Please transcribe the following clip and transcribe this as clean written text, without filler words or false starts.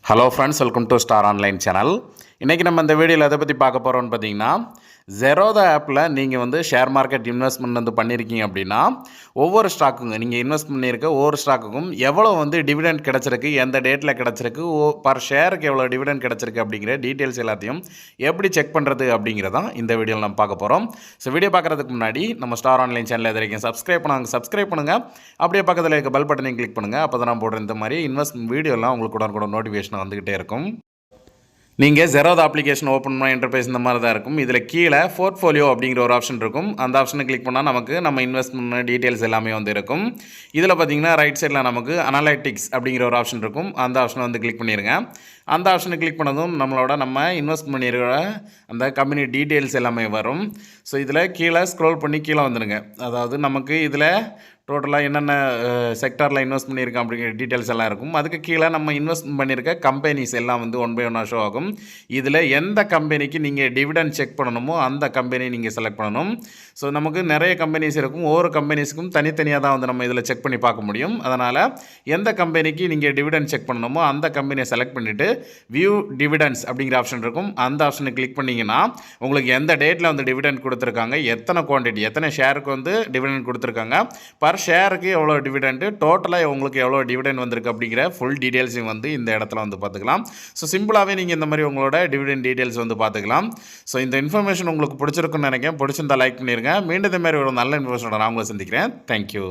Hello friends, welcome to star online channel. இன்றைக்கி நம்ம இந்த வீடியோவில் எதை பற்றி பார்க்க போகிறோம்னு பார்த்தீங்கன்னா, ஜெரோதா ஆப்பில் நீங்கள் வந்து ஷேர் மார்க்கெட் இன்வெஸ்ட்மெண்ட் வந்து பண்ணியிருக்கீங்க அப்படின்னா, ஒவ்வொரு ஸ்டாக்குங்க நீங்கள் இன்வெஸ்ட் பண்ணியிருக்க ஒவ்வொரு ஸ்டாக்குக்கும் எவ்வளோ வந்து டிவிடெண்ட் கிடச்சிருக்கு, எந்த டேட்டில் கிடச்சிருக்கு, பர் ஷேருக்கு எவ்வளோ டிவிடெண்ட் கிடச்சிருக்கு அப்படிங்கிற டீட்டெயில்ஸ் எல்லாத்தையும் எப்படி செக் பண்ணுறது அப்படிங்கிறதான் இந்த வீடியோவில் நம்ம பார்க்க போகிறோம். ஸோ வீடியோ பார்க்குறதுக்கு முன்னாடி நம்ம ஸ்டார் ஆன்லைன் சேனல் எது வரைக்கும் சப்ஸ்கிரைப் பண்ணுங்கள். அப்படியே பக்கத்தில் இருக்க பெல் பட்டனையும் கிளிக் பண்ணுங்கள். அப்போ தான் நான் போடுற இந்த மாதிரி இன்வெஸ்ட்மெண்ட் வீடியோலாம் உங்களுக்கு உடனுக்குடன் நோட்டிஃபிகேஷன் வந்துக்கிட்டே இருக்கும். நீங்கள் ஜெரோதா அப்ளிகேஷன் ஓப்பன் பண்ண இன்டர்ஃபேஸ் இந்த மாதிரி தான் இருக்கும். இதில் கீழே போர்ட்ஃபோலியோ அப்படிங்கிற ஒரு ஆப்ஷன் இருக்கும். அந்த ஆப்ஷனை கிளிக் பண்ணால் நமக்கு நம்ம இன்வெஸ்ட்மெண்ட் டீட்டெயில்ஸ் எல்லாமே வந்து இருக்கும். இதில் பார்த்தீங்கன்னா ரைட் சைடில் நமக்கு அனலைட்டிக்ஸ் அப்படிங்கிற ஒரு ஆப்ஷன் இருக்கும். அந்த ஆப்ஷனை வந்து கிளிக் பண்ணிடுங்க. அந்த ஆப்ஷனை கிளிக் பண்ணதும் நம்ம இன்வெஸ்ட் பண்ணியிருக்கிற அந்த கம்பெனி டீட்டெயில்ஸ் எல்லாமே வரும். ஸோ இதில் கீழே ஸ்க்ரோல் பண்ணி கீழே வந்துடுங்க. அதாவது நமக்கு இதில் டோட்டலாக என்னென்ன செக்டாரில் இன்வெஸ்ட் பண்ணியிருக்கோம் அப்படிங்கிற டீட்டெயில்ஸ் எல்லாம் இருக்கும். அதுக்கு கீழே நம்ம இன்வெஸ்ட் பண்ணியிருக்க கம்பெனிஸ் எல்லாம் வந்து ஒன் பை ஒன்னாக ஷோ ஆகும். இதில் எந்த கம்பெனிக்கு நீங்கள் டிவிடெண்ட் செக் பண்ணணுமோ அந்த கம்பெனி நீங்கள் செலக்ட் பண்ணணும். ஸோ நமக்கு நிறைய கம்பெனிஸ் இருக்கும். ஒவ்வொரு கம்பெனிஸுக்கும் தனித்தனியாக தான் வந்து நம்ம இதில் செக் பண்ணி பார்க்க முடியும். அதனால் எந்த கம்பெனிக்கு நீங்கள் டிவிடெண்ட் செக் பண்ணணுமோ அந்த கம்பெனியை செலக்ட் பண்ணிவிட்டு வியூ டிவிடெண்ட்ஸ் அப்படிங்கிற ஆப்ஷன் இருக்கும். அந்த ஆப்ஷனை கிளிக் பண்ணிங்கன்னா உங்களுக்கு எந்த டேட்டில் வந்து டிவிடெண்ட் கொடுத்துருக்காங்க, எத்தனை குவான்டிட்டி, எத்தனை ஷேருக்கு வந்து டிவிடெண்ட் கொடுத்துருக்காங்க, பர் ஷேருக்கு எவ்வளோ டிவிடெண்ட்டு, டோட்டலாக உங்களுக்கு எவ்வளோ டிவிடெண்ட் வந்திருக்கு அப்படிங்கிற ஃபுல் டீட்டெயில்ஸையும் வந்து இந்த இடத்துல வந்து பார்த்துக்கலாம். ஸோ சிம்பிளாகவே நீங்கள் இந்த மாதிரி உங்களோட டிவிடெண்ட் டீட்டெயில்ஸ் வந்து பார்த்துக்கலாம். ஸோ இந்த இன்ஃபர்மேஷன் உங்களுக்கு பிடிச்சிருக்குன்னு நினைக்கிறேன். பிடிச்சிருந்தா லைக் பண்ணிடுங்க. மீண்டும் இந்த மாதிரி ஒரு நல்ல இன்ஃபர்மேஷனோட நான் உங்களை சந்திக்கிறேன். தேங்க்யூ.